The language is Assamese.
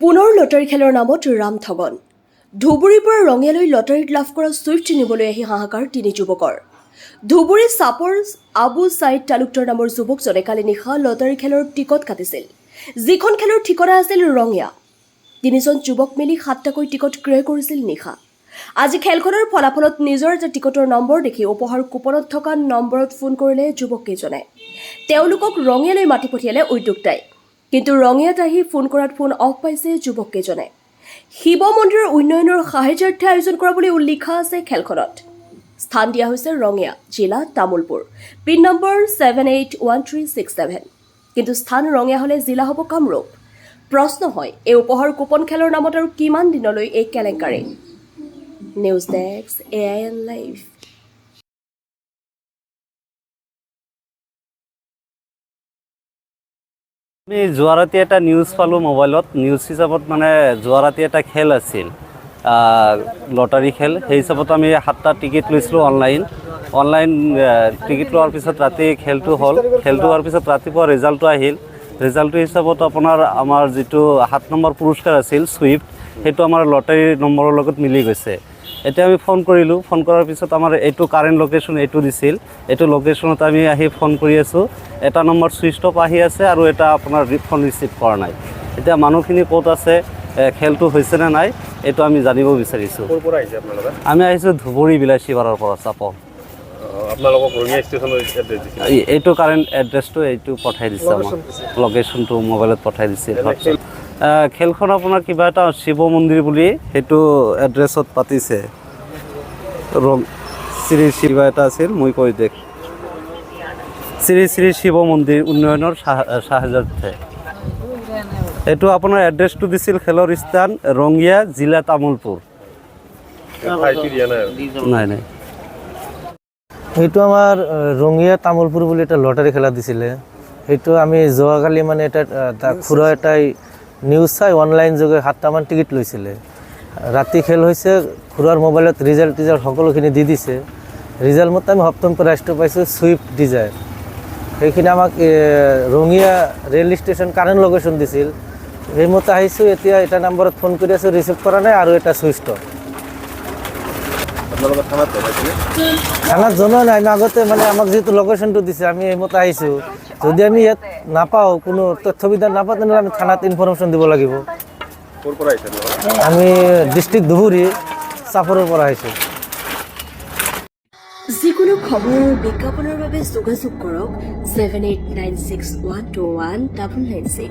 পুনৰ লটাৰী খেলৰ নামত ৰামঠগন ধুবুৰীৰ পৰা ৰঙিয়ালৈ লটাৰীত লাভ কৰা ছুইফ্ট নিবলৈ আহি হাহাকাৰ তিনি যুৱকৰ ধুবুৰী চাপৰ আবু ছাইদ তালুকদাৰ নামৰ যুৱকজনে কালি নিশা লটাৰী খেলৰ টিকট কাটিছিল যিখন খেলৰ ঠিকনা আছিল ৰঙিয়া তিনিজন যুৱক মিলি 7টাকৈ টিকট ক্ৰয় কৰিছিল নিশা আজি খেলখনৰ ফলাফলত নিজৰ এটা টিকটৰ নম্বৰ দেখি উপহাৰ কুপনত থকা নম্বৰত ফোন কৰিলে যুৱককেইজনে তেওঁলোকক ৰঙিয়ালৈ মাতি পঠিয়ালে উদ্যোক্তাই কিন্তু ৰঙিয়াত আহি ফোন কৰাত ফোন অফ পাইছে যুৱককেইজনে শিৱ মন্দিৰৰ উন্নয়নৰ সাহায্যাৰ্থে আয়োজন কৰা বুলি উল্লেখ আছে খেলখনত স্থান দিয়া হৈছে ৰঙিয়া জিলা তামুলপুৰ পিন নম্বৰ 781367 কিন্তু স্থান ৰঙিয়া হলে জিলা হ'ব কামৰূপ প্ৰশ্ন হয় এই উপহাৰ কুপন খেলৰ নামত আৰু কিমান দিনলৈ এই কেলেংকাৰী নিউজ ডেস্ক AIN লাইভ আমি যোৱা ৰাতি এটা নিউজ পালোঁ মোবাইলত নিউজ হিচাপত মানে যোৱা ৰাতি এটা খেল আছিল লটাৰী খেল সেই হিচাপত আমি 7টা টিকেট লৈছিলোঁ অনলাইন টিকেট লোৱাৰ পিছত ৰাতি খেলটো হ'ল খেলটো হোৱাৰ পিছত ৰাতিপুৱা ৰিজাল্টটো আহিল ৰিজাল্টটো হিচাপত আপোনাৰ আমাৰ যিটো 7 নম্বৰ পুৰস্কাৰ আছিল ছুইফ্ট সেইটো আমাৰ লটাৰী নম্বৰৰ লগত মিলি গৈছে এতিয়া আমি ফোন কৰিলোঁ ফোন কৰাৰ পিছত আমাৰ এইটো কাৰেণ্ট লোকেশ্যন এইটো দিছিল এইটো লোকেশ্যনত আমি আহি ফোন কৰি আছোঁ এটা নম্বৰ ছুইচ অফ আহি আছে আৰু এটা আপোনাৰ ফোন ৰিচিভ কৰা নাই এতিয়া মানুহখিনি ক'ত আছে খেলটো হৈছে নে নাই এইটো আমি জানিব বিচাৰিছোঁ ক'ৰ পৰা আহিছে আপোনালোকে আমি আহিছোঁ ধুবুৰী বিলাসীবাৰৰ পৰা চাপৰ আপোনালোকক ৰঙিয়া ষ্টেচনৰ এড্ৰেছ দিছিল এইটো কাৰেণ্ট এড্ৰেছটো এইটো পঠাই দিছে আমাক লোকেশ্যনটো মোবাইলত পঠাই দিছিল খেলখন আপোনাৰ কিবা এটা শিৱ মন্দিৰ বুলি সেইটো এড্ৰেছত পাতিছে শ্ৰী শিৱ এটা আছিল মই কৈ দেখ শ্ৰী শ্ৰী শিৱ মন্দিৰ উন্নয়নৰ সাহায্যাৰ্থে এইটো আপোনাৰ এড্ৰেছটো দিছিল খেলৰ স্থান ৰঙিয়া জিলা তামুলপুৰ ঠাইটো দিয়া নাই নাই সেইটো আমাৰ ৰঙিয়া তামুলপুৰ বুলি এটা লটাৰী খেলা দিছিলে সেইটো আমি যোৱাকালি মানে এটা খুৰা এটাই নিউজ চাই অনলাইন যোগে 7টামান টিকেট লৈছিলে ৰাতি খেল হৈছে খুৰাৰ মোবাইলত ৰিজাল্ট সকলোখিনি দি দিছে ৰিজাল্ট মতে আমি সপ্তম প্ৰাইজটো পাইছোঁ ছুইফ্ট ডিজায়াৰ সেইখিনি আমাক Rangia rail station current location দিছিল সেইমতে আহিছোঁ এতিয়া এটা নম্বৰত ফোন কৰি আছোঁ ৰিচিভ কৰা নাই আৰু এটা ছুইচ অফ আপোনালোকে থানাত জনাইছিলে থানাত জনোৱা নাই আমি আগতে মানে আমাক যিহেতু লোকেশ্যনটো দিছে আমি এইমতে আহিছোঁ যদি আমি ইয়াত নাপাওঁ কোনো তথ্যবিধান নাপাওঁ তেনেহ'লে আমি থানাত ইনফৰ্মেশ্যন দিব লাগিব ক'ৰ পৰা আহিছে আপোনালোকে আমি ডিষ্ট্ৰিক্ট ধুবুৰী চাপৰৰ পৰা আহিছোঁ যিকোনো খবৰৰ বিজ্ঞাপনৰ বাবে যোগাযোগ কৰক 7896121996